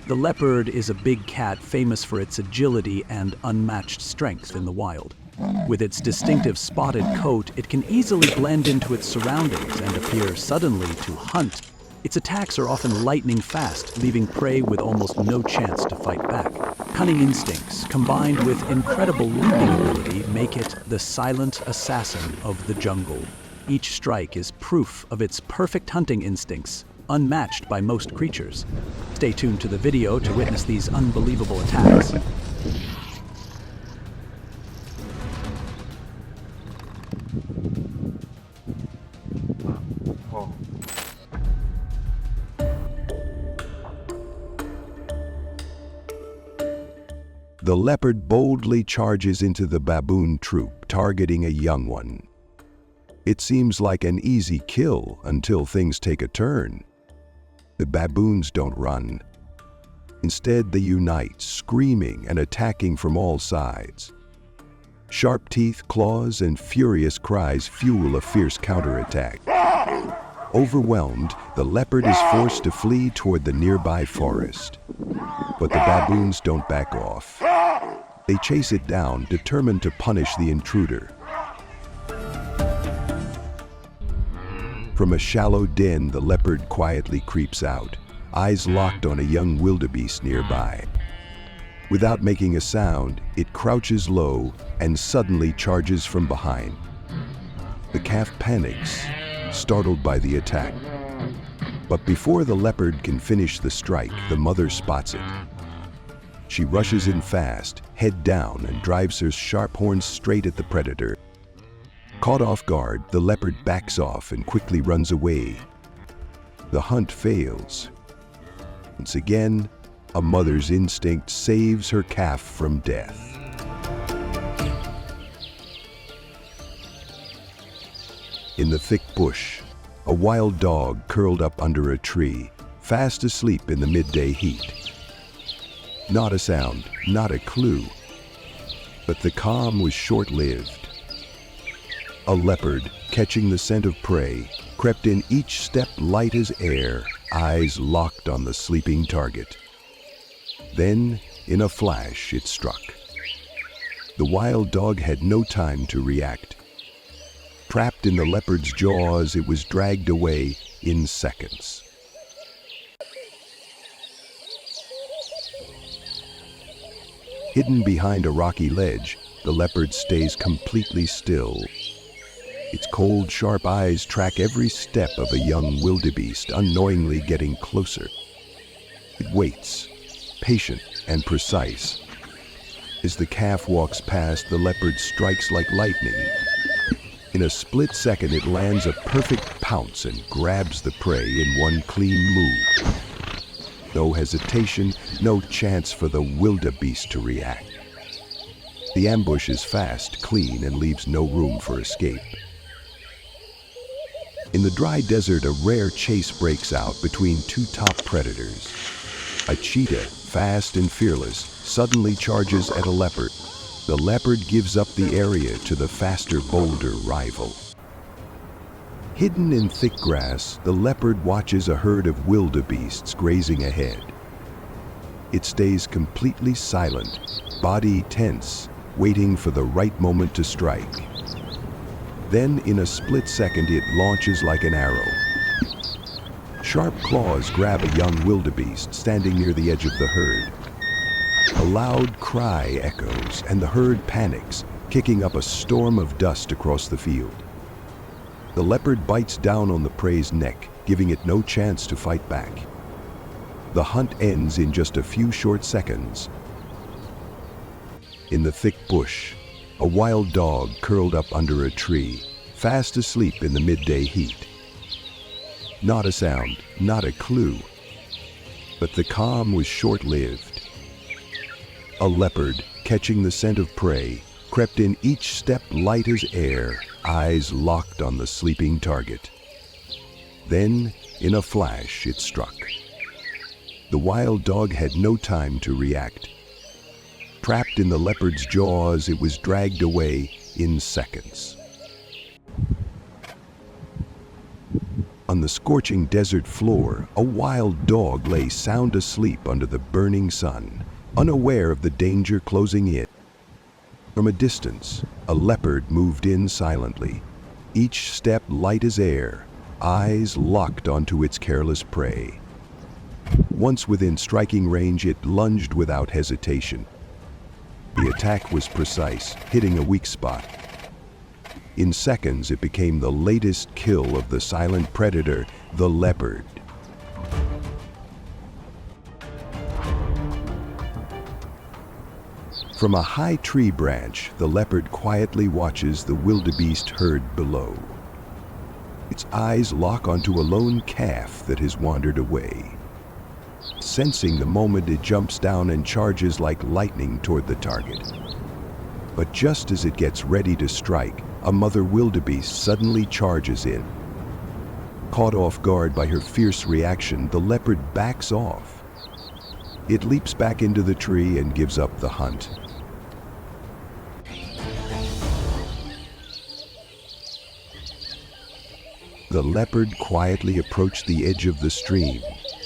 The leopard is a big cat famous for its agility and unmatched strength in the wild. With its distinctive spotted coat, it can easily blend into its surroundings and appear suddenly to hunt. Its attacks are often lightning fast, leaving prey with almost no chance to fight back. Cunning instincts, combined with incredible leaping ability, make it the silent assassin of the jungle. Each strike is proof of its perfect hunting instincts, unmatched by most creatures. Stay tuned to the video to witness these unbelievable attacks. The leopard boldly charges into the baboon troop, targeting a young one. It seems like an easy kill until things take a turn. The baboons don't run. Instead, they unite, screaming and attacking from all sides. Sharp teeth, claws, and furious cries fuel a fierce counterattack. Overwhelmed, the leopard is forced to flee toward the nearby forest. But the baboons don't back off. They chase it down, determined to punish the intruder. From a shallow den, the leopard quietly creeps out, eyes locked on a young wildebeest nearby. Without making a sound, it crouches low and suddenly charges from behind. The calf panics, startled by the attack. But before the leopard can finish the strike, the mother spots it. She rushes in fast, head down, and drives her sharp horns straight at the predator. Caught off guard, the leopard backs off and quickly runs away. The hunt fails. Once again, a mother's instinct saves her calf from death. In the thick bush, a wild dog curled up under a tree, fast asleep in the midday heat. Not a sound, not a clue. But the calm was short-lived. A leopard, catching the scent of prey, crept in each step light as air, eyes locked on the sleeping target. Then, in a flash, it struck. The wild dog had no time to react. Trapped in the leopard's jaws, it was dragged away in seconds. Hidden behind a rocky ledge, the leopard stays completely still. Its cold, sharp eyes track every step of a young wildebeest, unknowingly getting closer. It waits, patient and precise. As the calf walks past, the leopard strikes like lightning. In a split second, it lands a perfect pounce and grabs the prey in one clean move. No hesitation, no chance for the wildebeest to react. The ambush is fast, clean, and leaves no room for escape. In the dry desert, a rare chase breaks out between two top predators. A cheetah, fast and fearless, suddenly charges at a leopard. The leopard gives up the area to the faster, bolder rival. Hidden in thick grass, the leopard watches a herd of wildebeests grazing ahead. It stays completely silent, body tense, waiting for the right moment to strike. Then, in a split second, it launches like an arrow. Sharp claws grab a young wildebeest standing near the edge of the herd. A loud cry echoes, and the herd panics, kicking up a storm of dust across the field. The leopard bites down on the prey's neck, giving it no chance to fight back. The hunt ends in just a few short seconds. In the thick bush, a wild dog curled up under a tree, fast asleep in the midday heat. Not a sound, not a clue. But the calm was short-lived. A leopard, catching the scent of prey, crept in each step light as air, eyes locked on the sleeping target. Then, in a flash, it struck. The wild dog had no time to react. Trapped in the leopard's jaws, it was dragged away in seconds. On the scorching desert floor, a wild dog lay sound asleep under the burning sun, unaware of the danger closing in. From a distance, a leopard moved in silently, each step light as air, eyes locked onto its careless prey. Once within striking range, it lunged without hesitation. The attack was precise, hitting a weak spot. In seconds, it became the latest kill of the silent predator, the leopard. From a high tree branch, the leopard quietly watches the wildebeest herd below. Its eyes lock onto a lone calf that has wandered away. Sensing the moment, it jumps down and charges like lightning toward the target. But just as it gets ready to strike, a mother wildebeest suddenly charges in. Caught off guard by her fierce reaction, the leopard backs off. It leaps back into the tree and gives up the hunt. The leopard quietly approached the edge of the stream,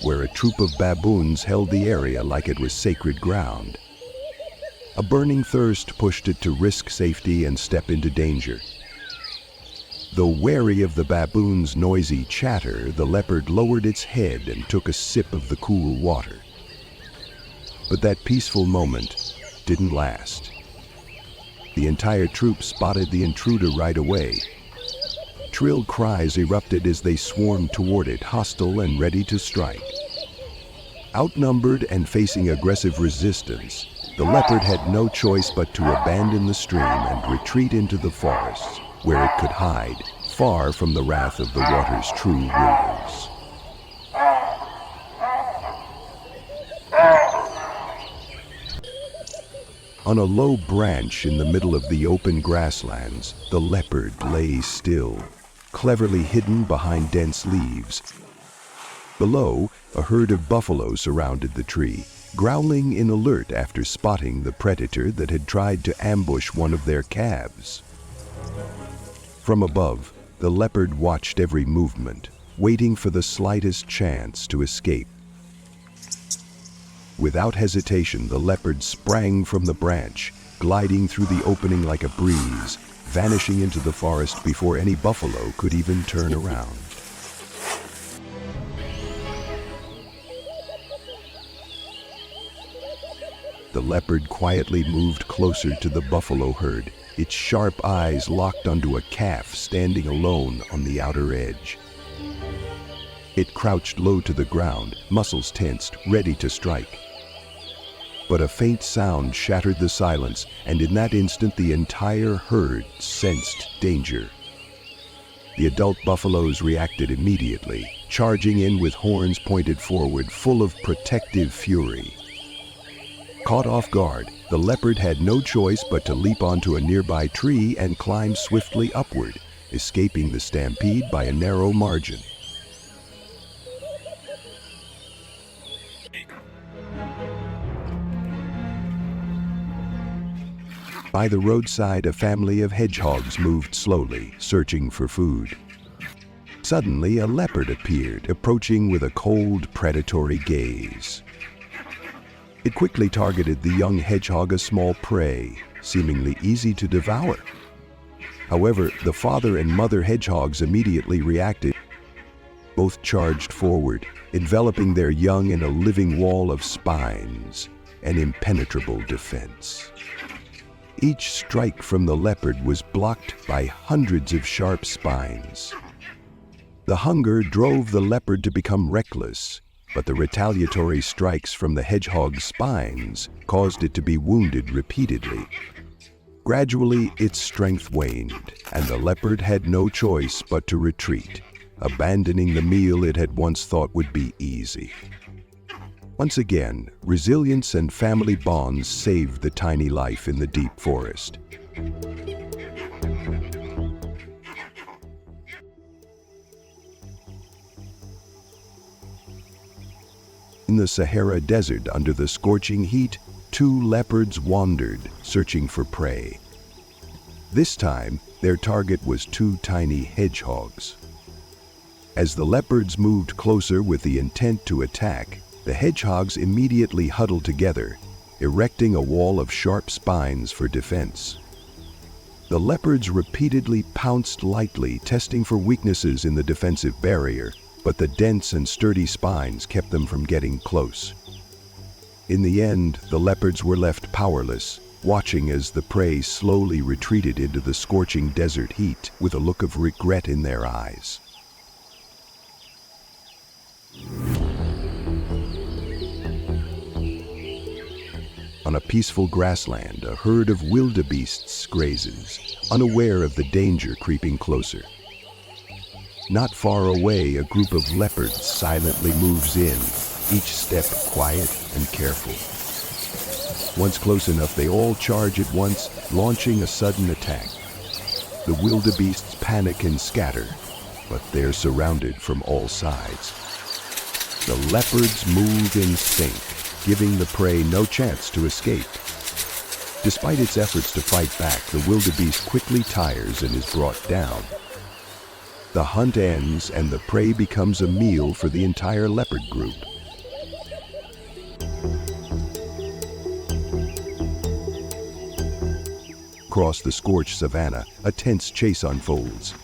where a troop of baboons held the area like it was sacred ground. A burning thirst pushed it to risk safety and step into danger. Though wary of the baboons' noisy chatter, the leopard lowered its head and took a sip of the cool water. But that peaceful moment didn't last. The entire troop spotted the intruder right away. Shrill cries erupted as they swarmed toward it, hostile and ready to strike. Outnumbered and facing aggressive resistance, the leopard had no choice but to abandon the stream and retreat into the forests, where it could hide, far from the wrath of the water's true rulers. On a low branch in the middle of the open grasslands, the leopard lay still, cleverly hidden behind dense leaves. Below, a herd of buffalo surrounded the tree, growling in alert after spotting the predator that had tried to ambush one of their calves. From above, the leopard watched every movement, waiting for the slightest chance to escape. Without hesitation, the leopard sprang from the branch, gliding through the opening like a breeze, vanishing into the forest before any buffalo could even turn around. The leopard quietly moved closer to the buffalo herd, its sharp eyes locked onto a calf standing alone on the outer edge. It crouched low to the ground, muscles tensed, ready to strike. But a faint sound shattered the silence, and in that instant the entire herd sensed danger. The adult buffaloes reacted immediately, charging in with horns pointed forward, full of protective fury. Caught off guard, the leopard had no choice but to leap onto a nearby tree and climb swiftly upward, escaping the stampede by a narrow margin. By the roadside, a family of hedgehogs moved slowly, searching for food. Suddenly, a leopard appeared, approaching with a cold, predatory gaze. It quickly targeted the young hedgehog, a small prey, seemingly easy to devour. However, the father and mother hedgehogs immediately reacted. Both charged forward, enveloping their young in a living wall of spines, an impenetrable defense. Each strike from the leopard was blocked by hundreds of sharp spines. The hunger drove the leopard to become reckless, but the retaliatory strikes from the hedgehog's spines caused it to be wounded repeatedly. Gradually, its strength waned, and the leopard had no choice but to retreat, abandoning the meal it had once thought would be easy. Once again, resilience and family bonds saved the tiny life in the deep forest. In the Sahara Desert, under the scorching heat, two leopards wandered, searching for prey. This time, their target was two tiny hedgehogs. As the leopards moved closer with the intent to attack, the hedgehogs immediately huddled together, erecting a wall of sharp spines for defense. The leopards repeatedly pounced lightly, testing for weaknesses in the defensive barrier, but the dense and sturdy spines kept them from getting close. In the end, the leopards were left powerless, watching as the prey slowly retreated into the scorching desert heat with a look of regret in their eyes. On a peaceful grassland, a herd of wildebeests grazes, unaware of the danger creeping closer. Not far away, a group of leopards silently moves in, each step quiet and careful. Once close enough, they all charge at once, launching a sudden attack. The wildebeests panic and scatter, but they're surrounded from all sides. The leopards move in sync, giving the prey no chance to escape. Despite its efforts to fight back, the wildebeest quickly tires and is brought down. The hunt ends and the prey becomes a meal for the entire leopard group. Across the scorched savanna, a tense chase unfolds.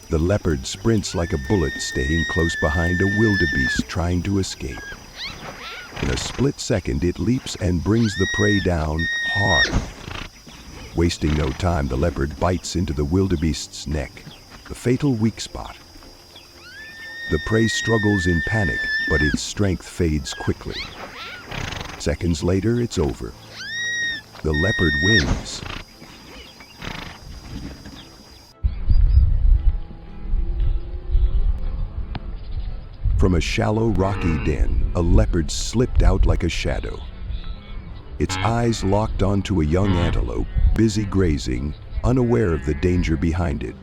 The leopard sprints like a bullet, staying close behind a wildebeest trying to escape. In a split second, it leaps and brings the prey down hard. Wasting no time, the leopard bites into the wildebeest's neck, the fatal weak spot. The prey struggles in panic, but its strength fades quickly. Seconds later, it's over. The leopard wins. From a shallow, rocky den, a leopard slipped out like a shadow. Its eyes locked onto a young antelope, busy grazing, unaware of the danger behind it.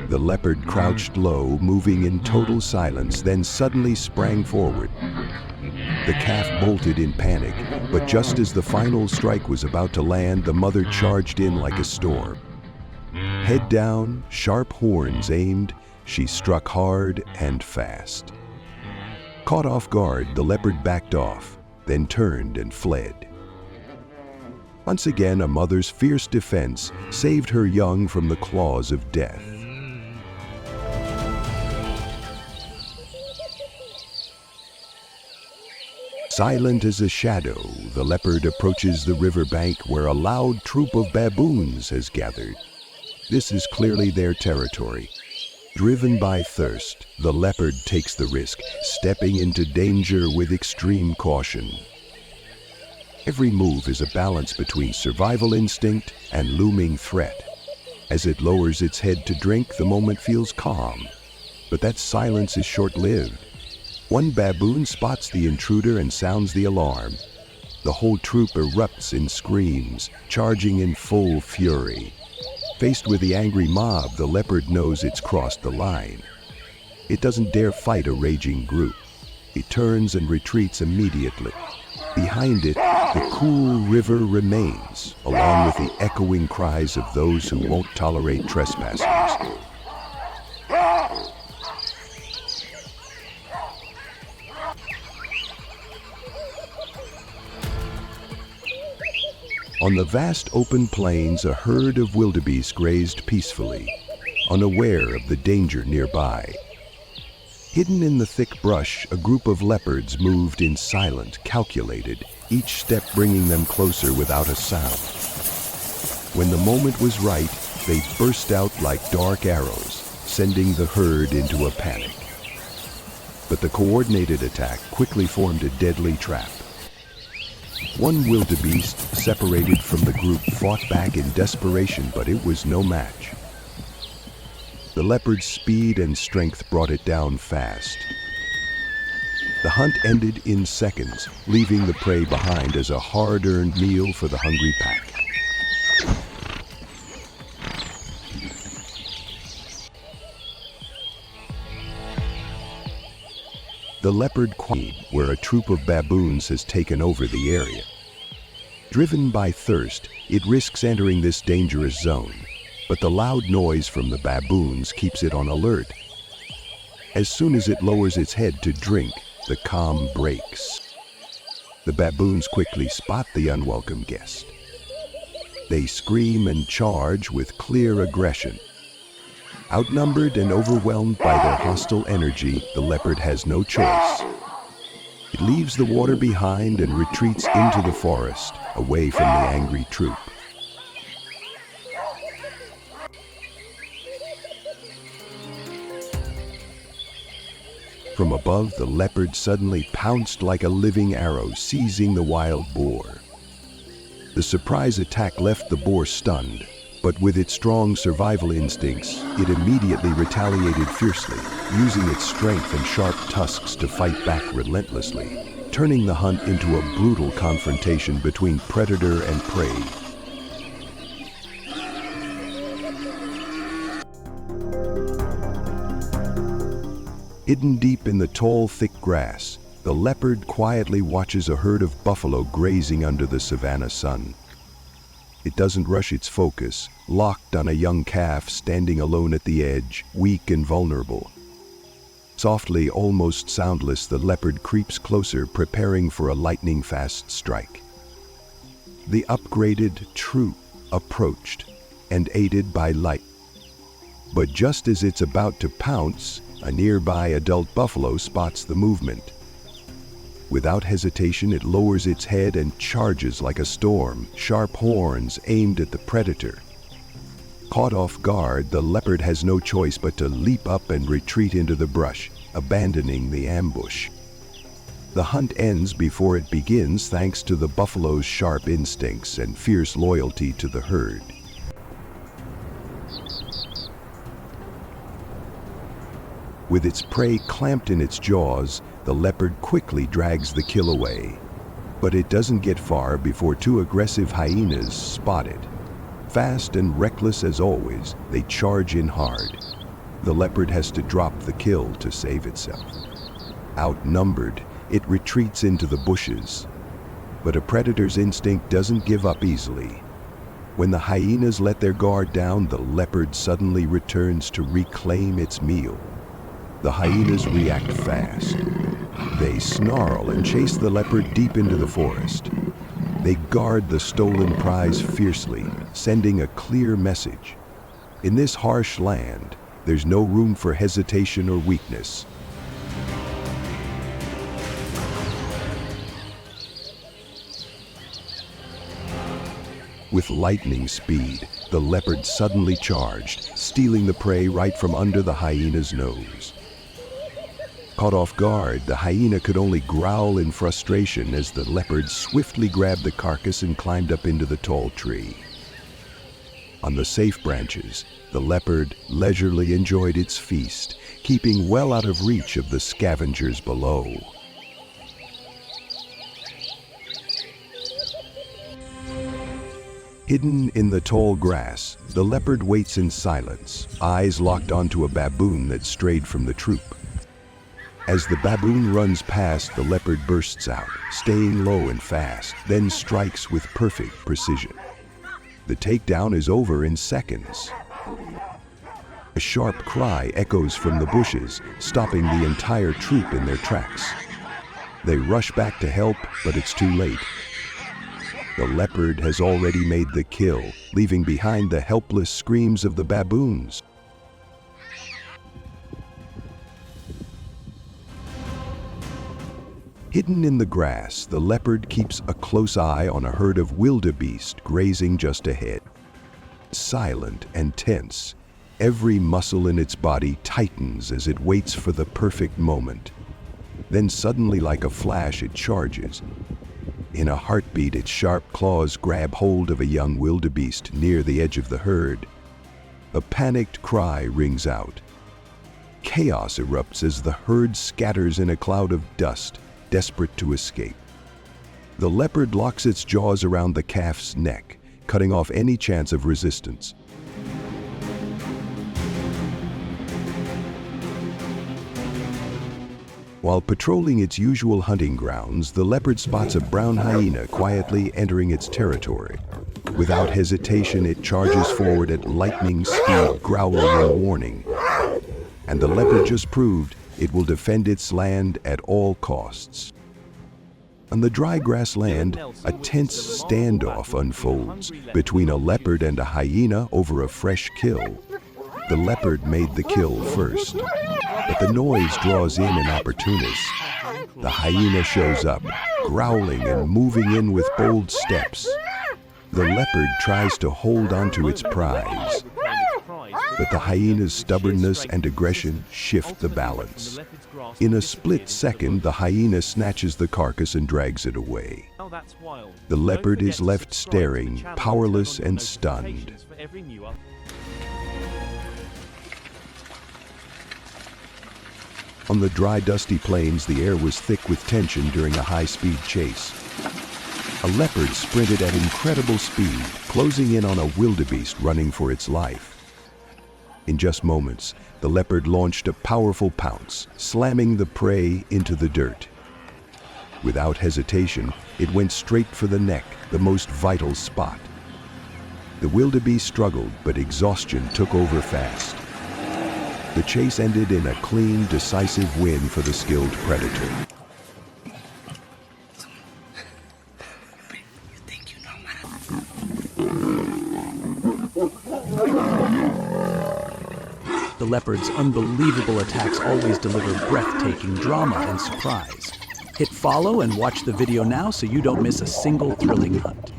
The leopard crouched low, moving in total silence, then suddenly sprang forward. The calf bolted in panic, but just as the final strike was about to land, the mother charged in like a storm. Head down, sharp horns aimed, she struck hard and fast. Caught off guard, the leopard backed off, then turned and fled. Once again, a mother's fierce defense saved her young from the claws of death. Silent as a shadow, the leopard approaches the riverbank where a loud troop of baboons has gathered. This is clearly their territory. Driven by thirst, the leopard takes the risk, stepping into danger with extreme caution. Every move is a balance between survival instinct and looming threat. As it lowers its head to drink, the moment feels calm. But that silence is short-lived. One baboon spots the intruder and sounds the alarm. The whole troop erupts in screams, charging in full fury. Faced with the angry mob, the leopard knows it's crossed the line. It doesn't dare fight a raging group. It turns and retreats immediately. Behind it, the cool river remains, along with the echoing cries of those who won't tolerate trespassers. On the vast open plains, a herd of wildebeest grazed peacefully, unaware of the danger nearby. Hidden in the thick brush, a group of leopards moved in silent, calculated, each step bringing them closer without a sound. When the moment was right, they burst out like dark arrows, sending the herd into a panic. But the coordinated attack quickly formed a deadly trap. One wildebeest, separated from the group, fought back in desperation, but it was no match. The leopard's speed and strength brought it down fast. The hunt ended in seconds, leaving the prey behind as a hard-earned meal for the hungry pack. The leopard queen, where a troop of baboons has taken over the area. Driven by thirst, it risks entering this dangerous zone, but the loud noise from the baboons keeps it on alert. As soon as it lowers its head to drink, the calm breaks. The baboons quickly spot the unwelcome guest. They scream and charge with clear aggression. Outnumbered and overwhelmed by their hostile energy, the leopard has no choice. It leaves the water behind and retreats into the forest, away from the angry troop. From above, the leopard suddenly pounced like a living arrow, seizing the wild boar. The surprise attack left the boar stunned, but with its strong survival instincts, it immediately retaliated fiercely, using its strength and sharp tusks to fight back relentlessly, turning the hunt into a brutal confrontation between predator and prey. Hidden deep in the tall, thick grass, the leopard quietly watches a herd of buffalo grazing under the savanna sun. It doesn't rush its focus, locked on a young calf standing alone at the edge, weak and vulnerable. Softly, almost soundless, the leopard creeps closer, preparing for a lightning-fast strike. The upgraded troop approached, and aided by light. But just as it's about to pounce, a nearby adult buffalo spots the movement. Without hesitation, it lowers its head and charges like a storm, sharp horns aimed at the predator. Caught off guard, the leopard has no choice but to leap up and retreat into the brush, abandoning the ambush. The hunt ends before it begins thanks to the buffalo's sharp instincts and fierce loyalty to the herd. With its prey clamped in its jaws, the leopard quickly drags the kill away. But it doesn't get far before two aggressive hyenas spot it. Fast and reckless as always, they charge in hard. The leopard has to drop the kill to save itself. Outnumbered, it retreats into the bushes. But a predator's instinct doesn't give up easily. When the hyenas let their guard down, the leopard suddenly returns to reclaim its meal. The hyenas react fast. They snarl and chase the leopard deep into the forest. They guard the stolen prize fiercely, sending a clear message. In this harsh land, there's no room for hesitation or weakness. With lightning speed, the leopard suddenly charged, stealing the prey right from under the hyena's nose. Caught off guard, the hyena could only growl in frustration as the leopard swiftly grabbed the carcass and climbed up into the tall tree. On the safe branches, the leopard leisurely enjoyed its feast, keeping well out of reach of the scavengers below. Hidden in the tall grass, the leopard waits in silence, eyes locked onto a baboon that strayed from the troop. As the baboon runs past, the leopard bursts out, staying low and fast, then strikes with perfect precision. The takedown is over in seconds. A sharp cry echoes from the bushes, stopping the entire troop in their tracks. They rush back to help, but it's too late. The leopard has already made the kill, leaving behind the helpless screams of the baboons. Hidden in the grass, the leopard keeps a close eye on a herd of wildebeest grazing just ahead. Silent and tense, every muscle in its body tightens as it waits for the perfect moment. Then suddenly, like a flash, it charges. In a heartbeat, its sharp claws grab hold of a young wildebeest near the edge of the herd. A panicked cry rings out. Chaos erupts as the herd scatters in a cloud of dust, desperate to escape. The leopard locks its jaws around the calf's neck, cutting off any chance of resistance. While patrolling its usual hunting grounds, the leopard spots a brown hyena quietly entering its territory. Without hesitation, it charges forward at lightning speed, growling in warning. And the leopard just proved It will defend its land at all costs. On the dry grassland, a tense standoff unfolds between a leopard and a hyena over a fresh kill. The leopard made the kill first, but the noise draws in an opportunist. The hyena shows up, growling and moving in with bold steps. The leopard tries to hold onto its prize, but the hyena's stubbornness and aggression shift the balance. In a split second, the hyena snatches the carcass and drags it away. The leopard is left staring, powerless and stunned. On the dry, dusty plains, the air was thick with tension during a high-speed chase. A leopard sprinted at incredible speed, closing in on a wildebeest running for its life. In just moments, the leopard launched a powerful pounce, slamming the prey into the dirt. Without hesitation, it went straight for the neck, the most vital spot. The wildebeest struggled, but exhaustion took over fast. The chase ended in a clean, decisive win for the skilled predator. The leopard's unbelievable attacks always deliver breathtaking drama and surprise. Hit follow and watch the video now so you don't miss a single thrilling hunt.